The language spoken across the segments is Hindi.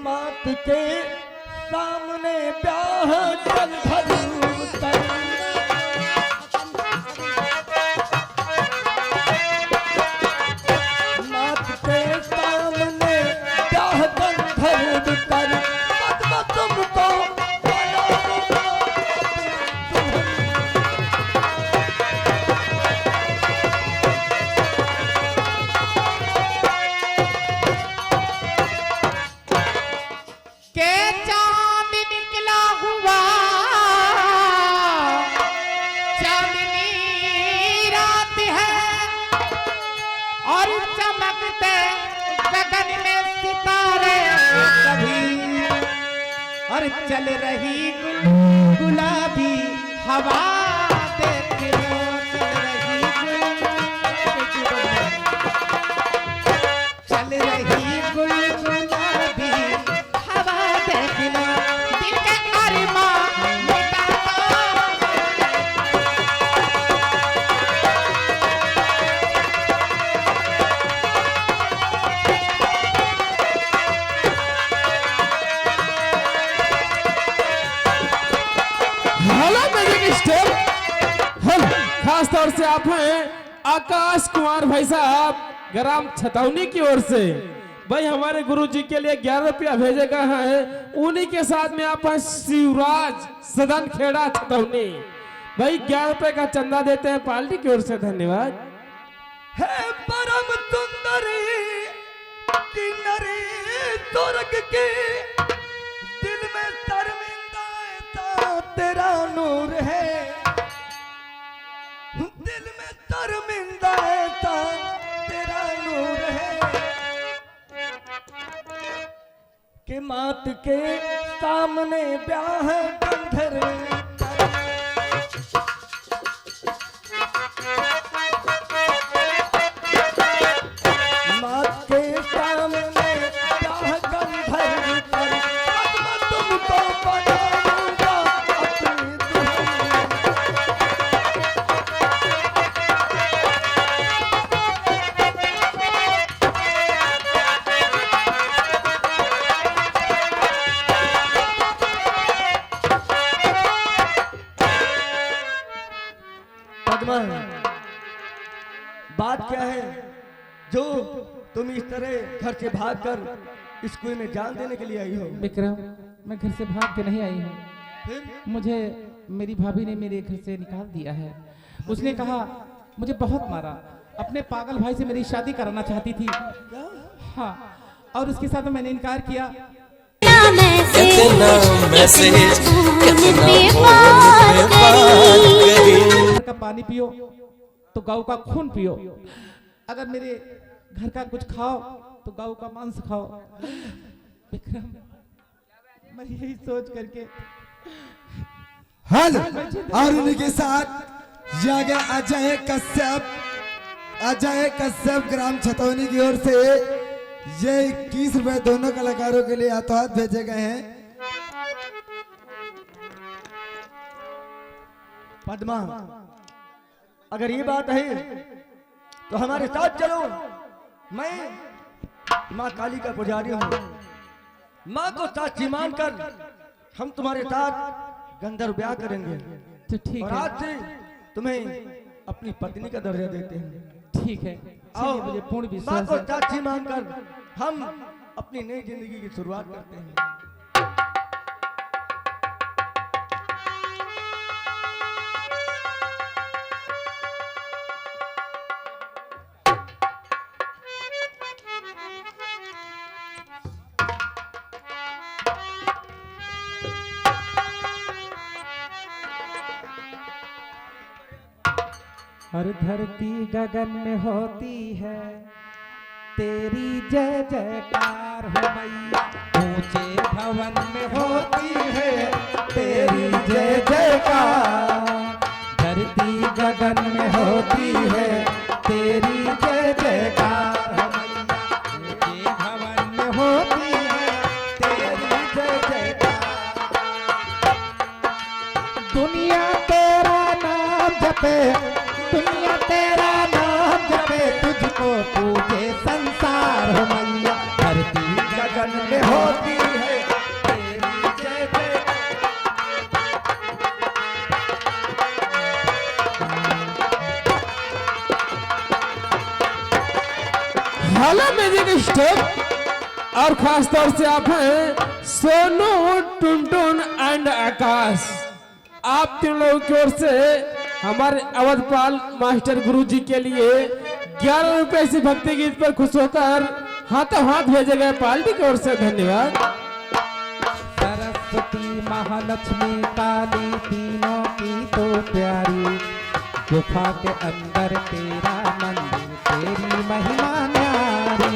मात के सामने ब्याह चल भर मात के सामने ब्याह चल भर कर तुमको चल रही गुलाबी हवा देख लो, चल रही गुलाबी हवा देख लो, दिल के अरमां खास तौर से आप हैं आकाश कुमार भाई साहब ग्राम छतौनी की ओर से। भाई हमारे गुरुजी के लिए 11 रुपया भेजे गए हैं। उन्हीं के साथ में आप हैं शिवराज सदन खेड़ा छतौनी। भाई 11 रुपए का चंदा देते हैं पार्टी की ओर से, धन्यवाद। है परम सुंदरी किन्नरी स्वर्ग के दिल में शर्मिंदा ऐसा तेरा नूर है, दिल में शर्मिंदा ऐसा तेरा नूर है कि मात के सामने ब्याह गंधर्व बात क्या है जो तुम इस तरह घर से भागकर इस कुएं में जान देने के लिए आई हो? विक्रम, मैं घर से भाग के नहीं आई हूँ। फिर मुझे मेरी भाभी ने मेरे घर से निकाल दिया है। उसने कहा, मुझे बहुत मारा, अपने पागल भाई से मेरी शादी कराना चाहती थी। हाँ, और उसके साथ मैंने इनकार किया। का पानी पियो तो गौ का खून पियो, अगर मेरे घर का कुछ खाओ तो गौ का मांस खाओ। विक्रम, मैं यही सोच करके हल और उनके साथ अजय कश्यप ग्राम छतौनी की ओर से ये 21 रुपए दोनों कलाकारों के लिए हाथों हाथ भेजे गए हैं। पद्मा, अगर ये बात है तो हमारे साथ चलो। मैं माँ काली का पुजारी हूँ। माँ को साक्षी मानकर हम तुम्हारे साथ गंधर्व ब्याह करेंगे। तो ठीक और है, आज से तुम्हें अपनी पत्नी का दर्जा देते हैं। ठीक है। आओ, मुझे पूर्ण माँ विश्वास को है। साक्षी मानकर हम अपनी नई जिंदगी की शुरुआत करते हैं। हर धरती गगन में होती है तेरी जय जयकार हो मैया, ऊंचे भवन में होती है तेरी जय जयकार। धरती गगन में होती है तेरी जय जयकार हो मैया, ऊंचे भवन में होती है तेरी जय जयकार। दुनिया तेरा नाम जपे, दुनिया तेरा नाम जपे, तुझको पूजे संसार हो मैया। धरती गगन में होती है स्टेप। और खास तौर से आप हैं सोनू, टुनटुन एंड आकाश। आप तीन लोगों की ओर से हमारे अवधपाल मास्टर गुरुजी के लिए 11 रुपए से भक्ति गीत पर खुश होकर हाथों हाथ भेजे गए पार्टी की ओर से धन्यवाद। सरस्वती महालक्ष्मी काली तीनों की तो प्यारी, गुफा के अंदर तेरा मंदिर, तेरी महिमा न्यारी।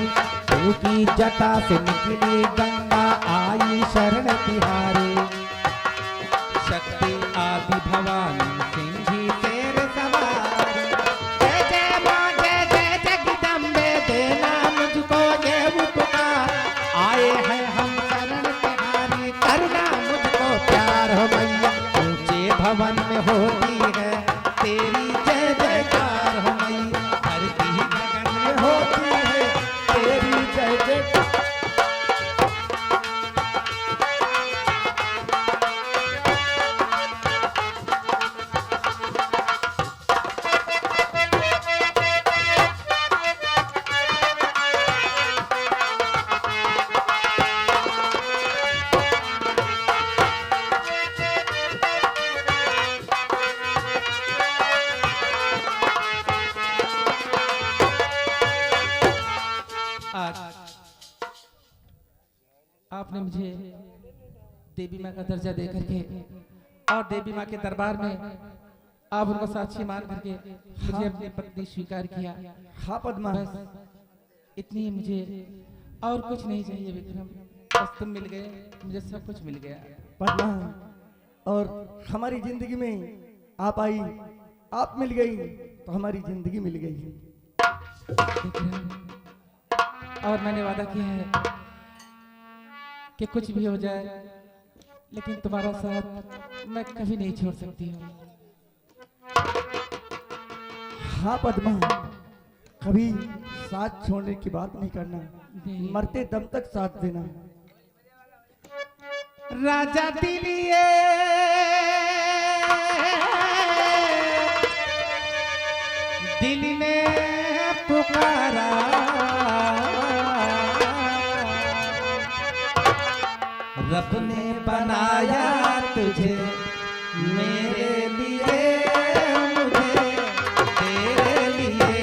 तू की जटा से निकली गंगा, आई शरण तिहारी। शक्ति आदि भवानी सिंही तेरे सवारी। जय जय मां जय जय जगदम्बे, देना मुझको ये उपकार। आए हैं हम शरण तिहारी, करना मुझको प्यार हो मैया। ऊंचे भवन में होती है तेरी जय जयकार हो मैया। धरती गगन में होती है तेरी जय जयकार। आपने मुझे देवी माँ का दर्जा दे करके और देवी माँ के दरबार में आप उनको साक्षी मान करके मुझे अपनी पत्नी स्वीकार किया। हाँ पद्मा, बस इतनी मुझे और कुछ नहीं चाहिए विक्रम। बस तुम मिल गए, मुझे सब कुछ मिल गया। पद्मा, और हमारी जिंदगी में आप आई, आप मिल गई तो हमारी जिंदगी मिल गई। विक्रम, और मैंने वादा किया है कि कुछ भी हो जाए लेकिन तुम्हारा साथ मैं कभी नहीं छोड़ सकती हूँ। हाँ पद्मा, कभी साथ छोड़ने की बात नहीं करना, नहीं। मरते दम तक साथ देना। राजा दिलिए दिल ने पुकारा, रब ने बनाया तुझे मेरे लिए, मुझे तेरे लिए।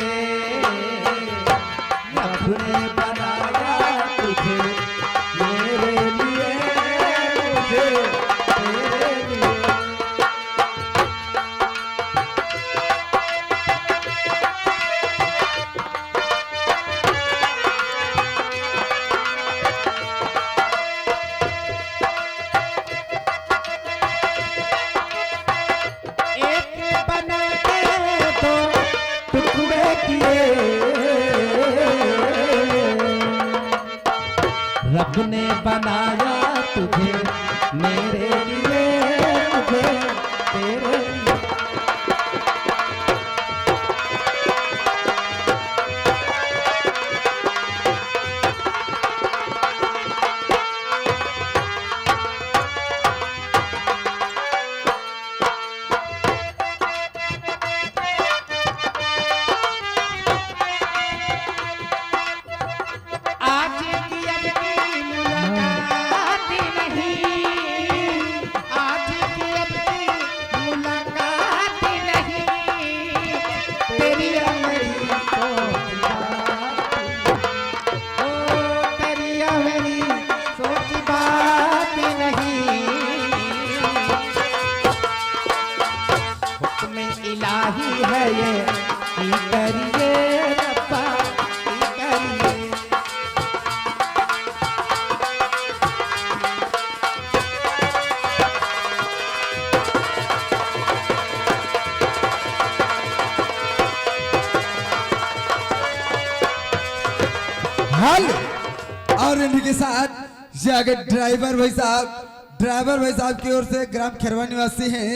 रब ने बनाया तुझे मेरे लिए, मुझे तेरे लिए। रब ने बनाया तुझे मेरे लिए, मुझे तेरे लिए। आज की अब की मुलाकात नहीं, आज की अब की मुलाकात नहीं। तेरी और मेरी सोच बात, ओ तेरी और मेरी सोच बात नहीं। हुक्म इलाही है ये, की करिए रब्बा, की करिए। हल और इनके साथ ये आगे ड्राइवर भाई साहब की ओर से ग्राम खैरवा निवासी हैं,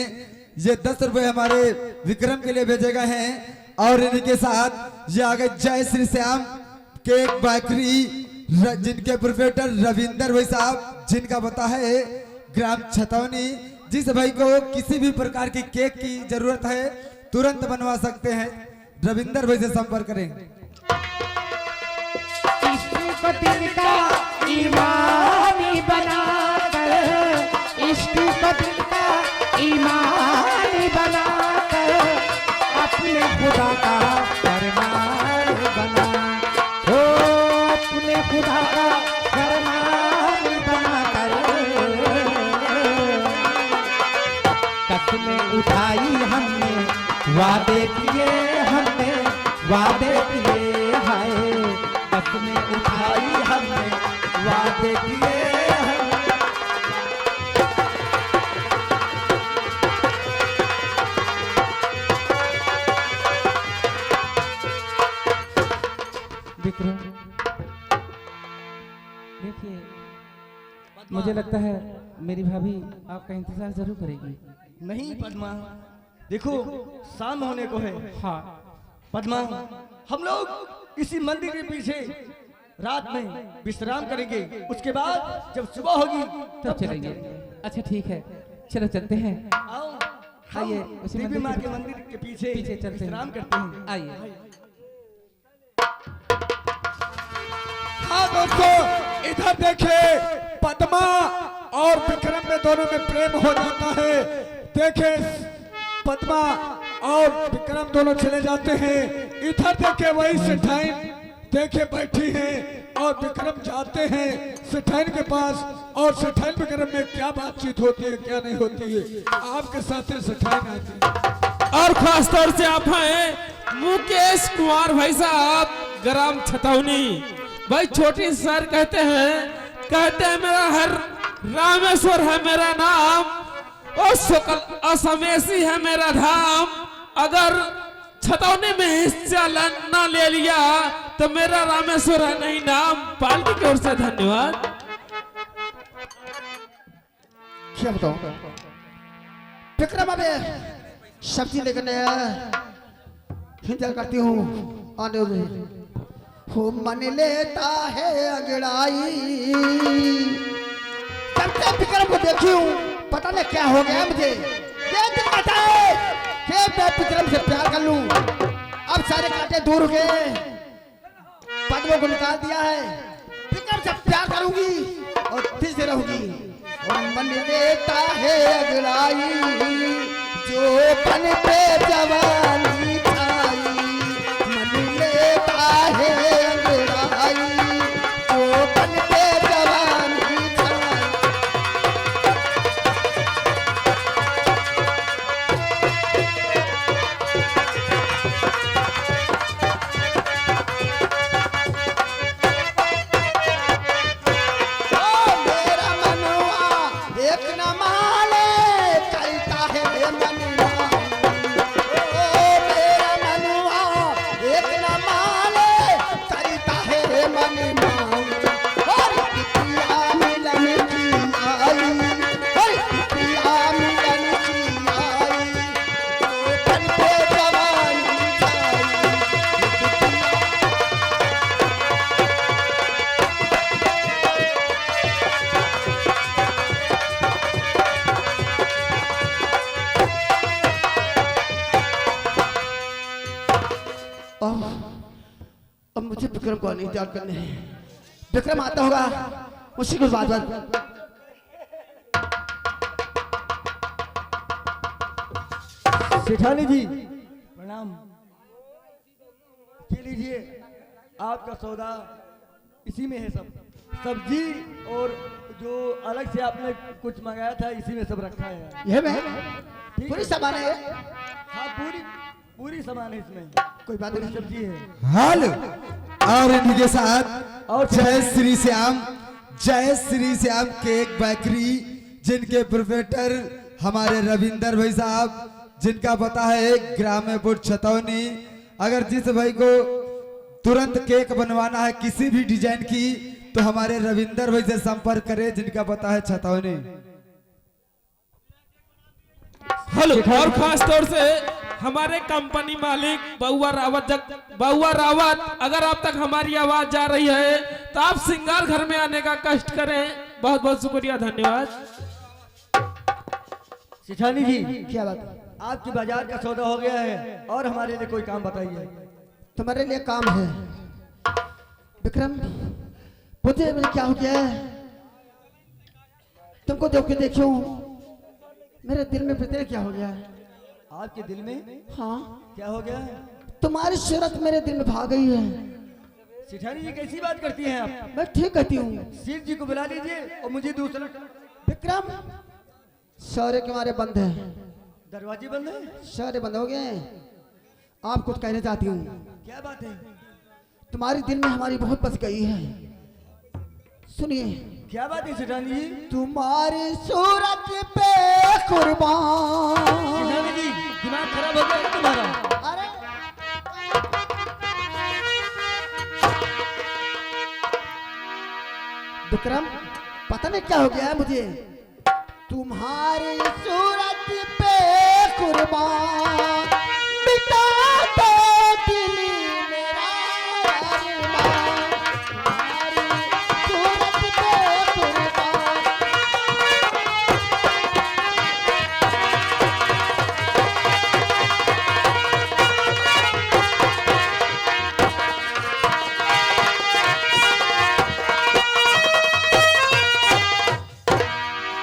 ये 10 रुपए हमारे विक्रम के लिए भेजे गए हैं। और इनके साथ ये आगे जय श्री श्याम केक बेकरी, जिनके प्रोप्राइटर रविंदर भाई साहब, जिनका पता है ग्राम छतौनी। जिस भाई को किसी भी प्रकार की केक की जरूरत है तुरंत बनवा सकते हैं, रविंदर भाई से संपर्क करें। को दिल का ईमानी बनाकर, इश्क को दिल का ईमानी बनाकर अपने खुदा का फरमान बना, ओ अपने खुदा का फरमान बनाकर कसमें उठाई हमने, वादे किए हमने, वादे किए हाय, कसमें उठाई हमने, वादे किए हमने। विक्रम, देखिए मुझे लगता है मेरी भाभी आपका इंतजार जरूर करेगी। नहीं पद्मा, देखो शाम होने को है। हाँ पद्मा, हम लोग इसी मंदिर के पीछे रात में विश्राम करेंगे, उसके बाद जब सुबह होगी तब चलेंगे। अच्छा ठीक है, चलो चलते हैं। आओ आइए, हम उसी देवी मंदिर माँ के के मंदिर के पीछे पीछे चलते हैं। विश्राम करते हैं। आइए। हाँ दोस्तों, इधर देखे पद्मा और विक्रम में दोनों में प्रेम हो जाता है। देखे पद्मा और विक्रम दोनों चले जाते हैं। इधर देखे वही सेठाइन देखे बैठी हैं और विक्रम जाते हैं सेठाइन के पास, और सेठाइन विक्रम में क्या बातचीत होती है क्या नहीं होती है, आपके साथ सेठाइन आती है। और खास तौर से आप हैं मुकेश कुमार भाई साहब, ग्राम छतौनी। भाई छोटी सर कहते हैं मेरा हर रामेश्वर है मेरा नाम, और सकल असमेसी है मेरा धाम। अगर छतौनी में हिस्सा न ले लिया तो मेरा रामेश्वर है नहीं नाम। पालकी की ओर से धन्यवाद। क्या बताऊं विक्रम, अबे सब्जी लेकर नया इंतजार करती हूँ आने में। हो मन लेता है अंगड़ाई, जब से विक्रम को देखी हूँ पता नहीं क्या हो गया मुझे। ये दिल कहता है कि मैं विक्रम से प्यार कर लूं। अब सारे कांटे दूर हो गए, पद्मों को निकाल दिया है। विक्रम से प्यार करूंगी और दिल से रहूंगी। और मन लेता है अगड़ाई, जो पन पे जवानी छाई। मन लेता है अगड़ाई, जो पन पे जवानी छाई। अब मुझे विक्रम को नहीं त्याग करने हैं। विक्रम आता होगा उसी को बात सेठानी जी प्रणाम। पी लीजिए, आपका सौदा इसी में है। सब सब्जी और जो अलग से आपने कुछ मंगाया था इसी में सब रखा है। यह मैं ठीक पूरी है। सामान है। हाँ, पूरी सामान है इसमें, कोई बात पूरी नहीं। सब्जी है। हाल और इनके साथ और जय श्री श्याम केक बेकरी, जिनके प्रोप्राइटर हमारे रविंदर भाई साहब, जिनका पता है ग्राम्यपुर छतौनी। अगर जिस भाई को तुरंत केक बनवाना है किसी भी डिजाइन की तो हमारे रविंदर भाई से संपर्क करें, जिनका पता है छतौनी। हेलो। और खास तौर से हमारे कंपनी मालिक बउआ रावत, अगर आप तक हमारी आवाज जा रही है तो आप सिंगार घर में आने का कष्ट करें। बहुत बहुत शुक्रिया, धन्यवाद। सेठानी जी, क्या बात है? आपकी बाजार का सौदा हो गया है और हमारे लिए कोई काम बताइए। तुम्हारे लिए काम है विक्रम। मुझे मेरे क्या हो गया है? तुमको देख के देखियो मेरे दिल में पता है क्या हो गया है? आपके दिल में हाँ, क्या हो गया? तुम्हारी सूरत मेरे दिल में भाग गई है। सिठानी जी कैसी बात करती हैं आप? मैं ठीक कहती हूँ। सिर जी को बुला लीजिए और मुझे दूसरा। विक्रम, सारे के मारे बंद है, दरवाजे बंद है। सारे बंद हो गए। आप कुछ कहना चाहती हूँ। क्या बात है? तुम्हारे दिल में हमारी बहुत बस गई है। सुनिए। क्या बात है सिठानी जी? तुम्हारी सूरत पे कुर्बान। सिठानी जी दिमाग खराब हो गया है तुम्हारा? अरे विक्रम, पता नहीं क्या हो गया है मुझे। तुम्हारी सूरत पे कुर्बान, मिटा दो दिल मेरा अरमान। तुम्हारी सूरत पे कुर्बान।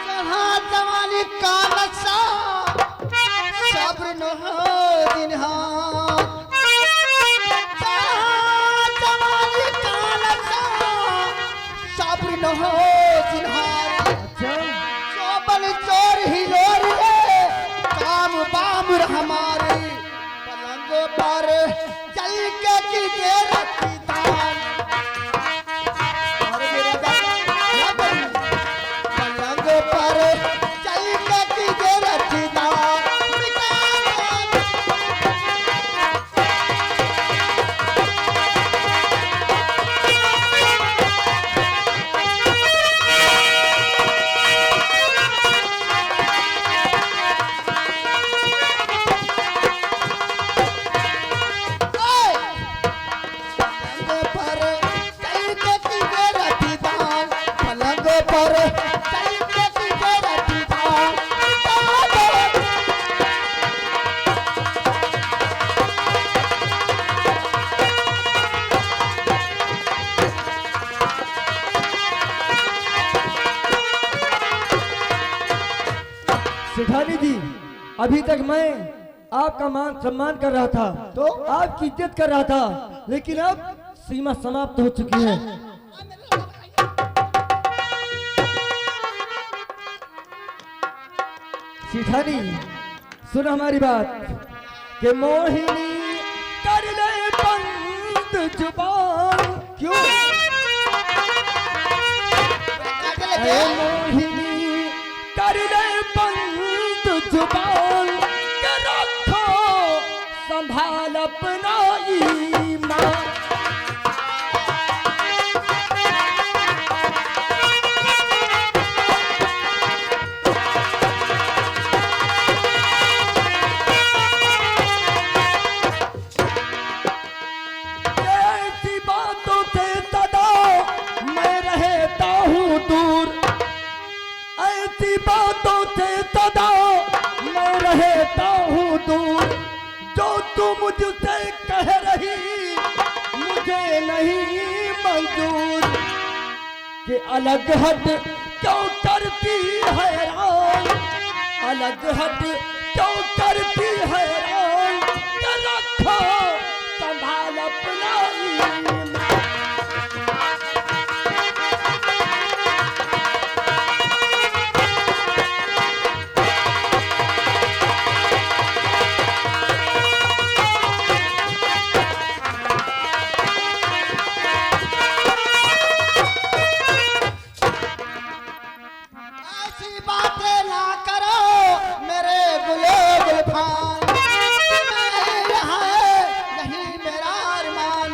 जहाँ जवानी का नक्शा, सब्र न हो दिन हाथ। जहाँ जवानी का नक्शा, सब्र न हो दिन हाथ। चौबन चोर ही लोर रे, काम बाम हमारे पलंग पर चल के कीजिए रखी दान। अरे मेरा दादा, क्या करूं? पलंग पर चल के कीजिए रखी दान। पलंग पर चल के कीजिए रखी दान। पलंग पर चल के कीजिए रखी दान। सिठानी जी अभी तक मैं आपका मान सम्मान कर रहा था, तो आपकी इज्जत कर रहा था, लेकिन अब सीमा समाप्त हो चुकी है। सिठानी सुन हमारी बात कि मोहिनी कर ले बंद जुबान। क्यों? ए मोहिनी कर ले बंद जुबान के रखो संभाल अपना ईमान। ऐसी बातों से सदा मैं रहता हूँ दूर। ऐसी बातों से सदा मैं रहता हूँ दूर। जो तू मुझसे कह रही मुझे नहीं मंजूर। कि अलग हट क्यों करती हैरान, अलग हट क्यों करती हैरान। के रखो संभाल अपना ईमान। ऐसी बातें ना करो मेरे गुले गुलफान। मैं यहाँ है, यही मेरा अरमान।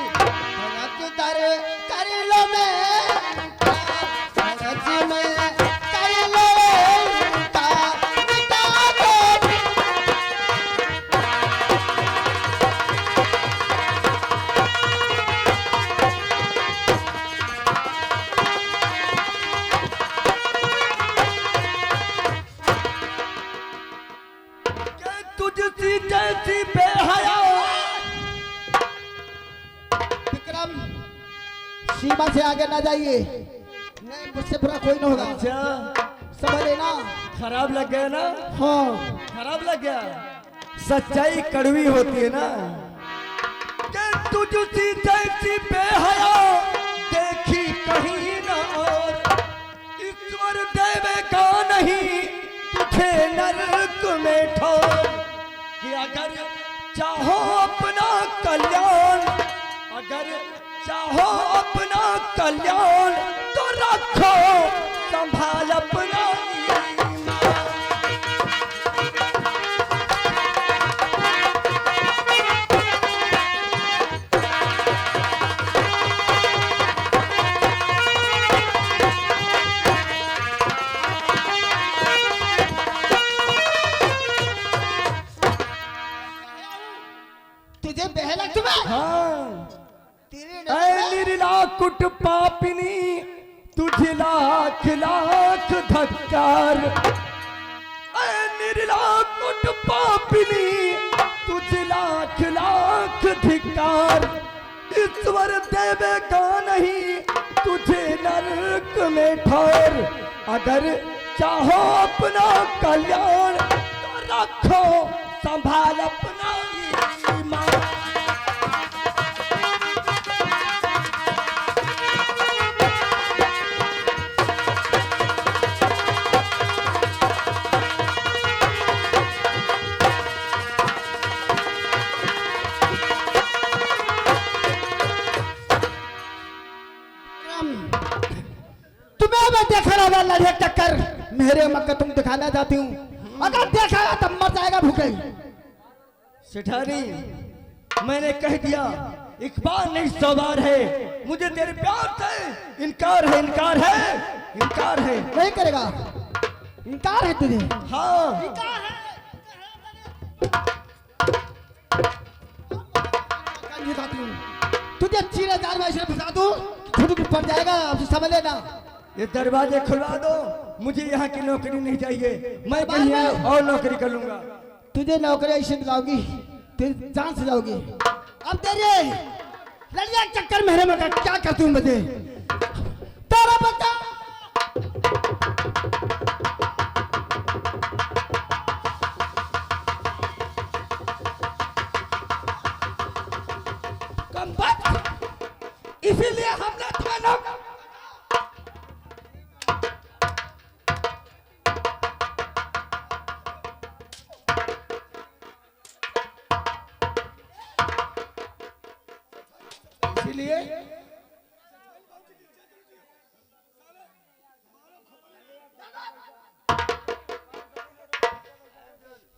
सीमा से आगे ना जाइए, नहीं मुझसे बुरा कोई ना होगा। अच्छा समझ लेना। खराब लग गया ना? हाँ खराब लग गया। सच्चाई कड़वी होती है ना। कि तुझसी जैसी बेहया देखी कहीं ना और, ईश्वर देवेगा नहीं तुझे नरक में ठोर। कि अगर चाहो अपना कल्याण, अगर चाहो अपना कल्याण, तो रखो संभाल अपना ईमान। तुझे बहला तुम्हें? हाँ तेरे ऐ निर्ला कुट पापिनी तुझे लाख लाख धक्कार। ऐ निर्ला कुट पापिनी तुझे लाख लाख धिक्कार। ईश्वर देवेगा नहीं तुझे नरक में ठोर। अगर चाहो अपना कल्याण, तो रखो संभाल अपना ईमान। तुम्हें मैं देखा रहा लड़े टक्कर, मेरे मक्का तुम दिखाना चाहती हूँ। अगर देखा तब मर जाएगा भूखे। सेठानी मैंने कह दिया, एक बार नहीं 100 बार है, मुझे तेरे प्यार से इनकार है, इनकार है, इनकार है। नहीं करेगा, इनकार है तुझे। हाँ तुझे चीरे जाल में ऐसे फंसा दूं, खुद पड़ जाएगा। अब समझ लेना। ये दरवाजे खुलवा दो, मुझे यहाँ की नौकरी नहीं चाहिए, मैं कहीं और नौकरी कर लूंगा। तुझे नौकरी ऐसे दिलाऊंगी, तेरी जान से जाओगी। अब तेरे लड़िया चक्कर मेरे में क्या करती हूँ मुझे तेरा बच्चा। कम बात, इसीलिए हमने तुम्हें नौकरी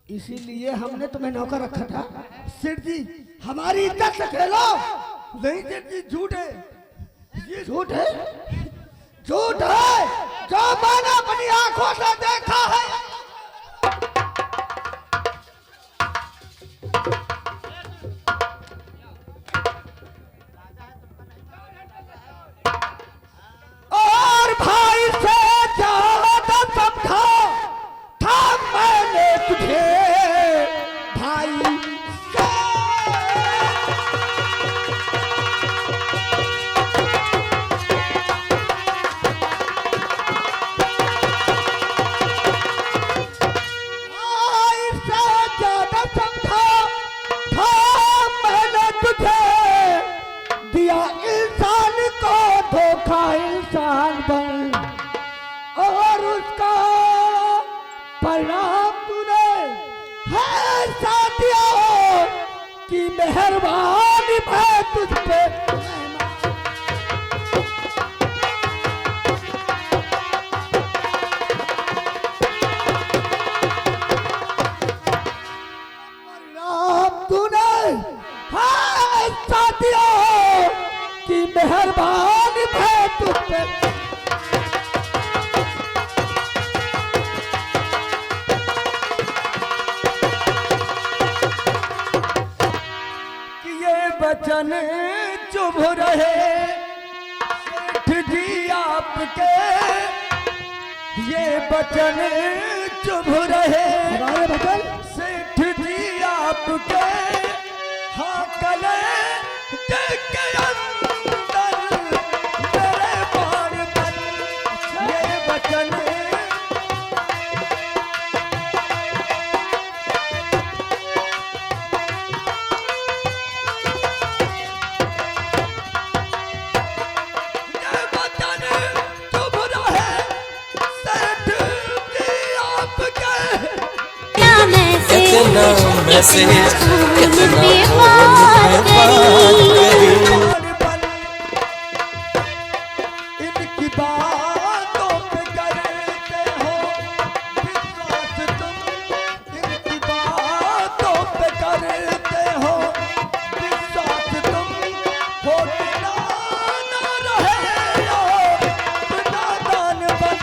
इसीलिए हमने तुम्हें नौकर रखा था। सेठ जी हमारी इज्जत से खेलो। नहीं सेठ जी, झूठ है, ये झूठ है, झूठ है जो मैंने अपनी आंखों से देखा है। और भाई से ज्यादा समझा था मैंने तुझे, भाई से। भाई से ज्यादा समझा था मैंने तुझे, दिया इंसान को धोखा इंसान बन, और उसका परिणाम तूने है साथिया कि मेहरबानी मैं तुझ पे। परिणाम तूने है साथिया कि मेहरबानी मैं तुझ पे। वचन चुभ रहे सेठ जी आपके, ये वचन चुभ रहे हमारे वचन सेठ जी आपके। हाँ कले के अंदर बचन ये बचन चुभ रहे सेठ की आपके कितना मैसेज कितना फोन पे बात करी इनकी बातों पे करते हो विश्वास तुम इनकी बातों पे करते हो विश्वास तुम होता ना रहे हो नादान बन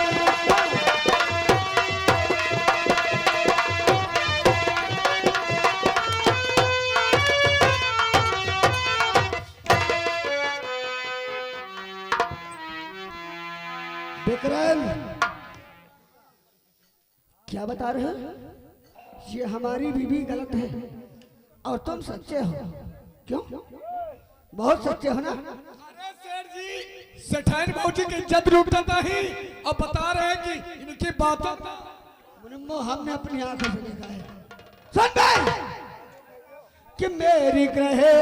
विक्रम क्या बता रहे हो? ये हमारी बीवी गलत है और तुम सच्चे हो। क्यों? बहुत सच्चे हो ना? अरे सेठ जी, सेठाइन भौजी की इज्जत लूट जाता ही अब बता रहे हैं कि इनकी बातों मुनिम्बो हमने अपनी आंखों से देखा है। सुन बे कि मेरी ग्रहे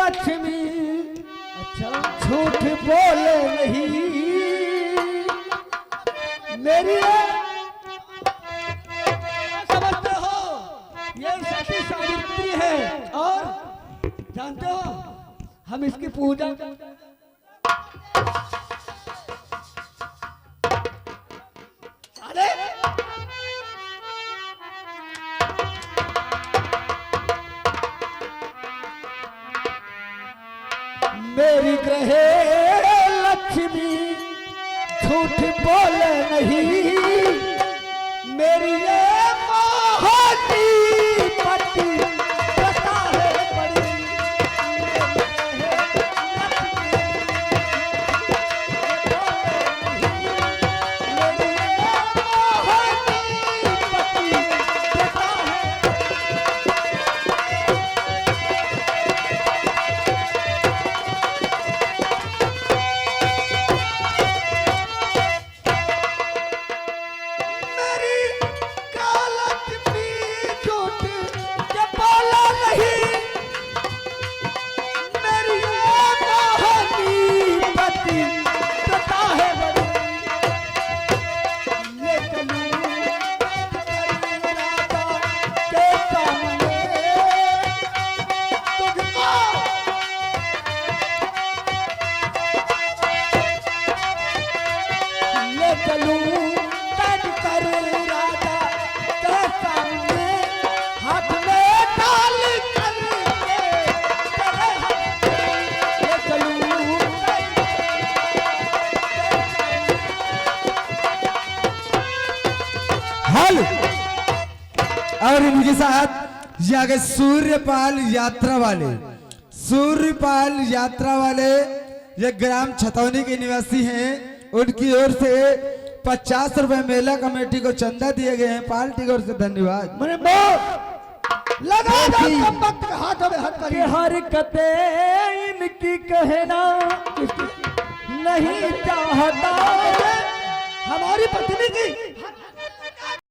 लक्ष्मी अच्छा झूठ बोले नहीं मेरी समझते हो ये सती सावित्री है और जानते हो हम इसकी पूजा अरे मेरी ग्रहे लक्ष्मी झूठ बोले नहीं मेरी ये मोहनी पति पता है बड़ी मेरी ये मोहनी पति पता है मेरी कालच भी झूठ के बोला नहीं मेरी ये मोहनी पति पता है बड़ी ले चलूं तेरी राजा के सामने तुझको ले चलूं तज कर राजा के सामने हाथ में डाल कर तेरे हाथ ले चलूं हल और इनके साथ ये आगे सूर्यपाल यात्रा वाले ये ग्राम छतौनी के निवासी हैं उनकी ओर से 50 रुपए मेला कमेटी को चंदा दिए गए हैं पार्टी की ओर से धन्यवाद। मुनिम्बो लगा दो कम वक्त के हाथों में हाथ करिए हरकतें इनकी कहना नहीं चाहता हमारी पत्नी की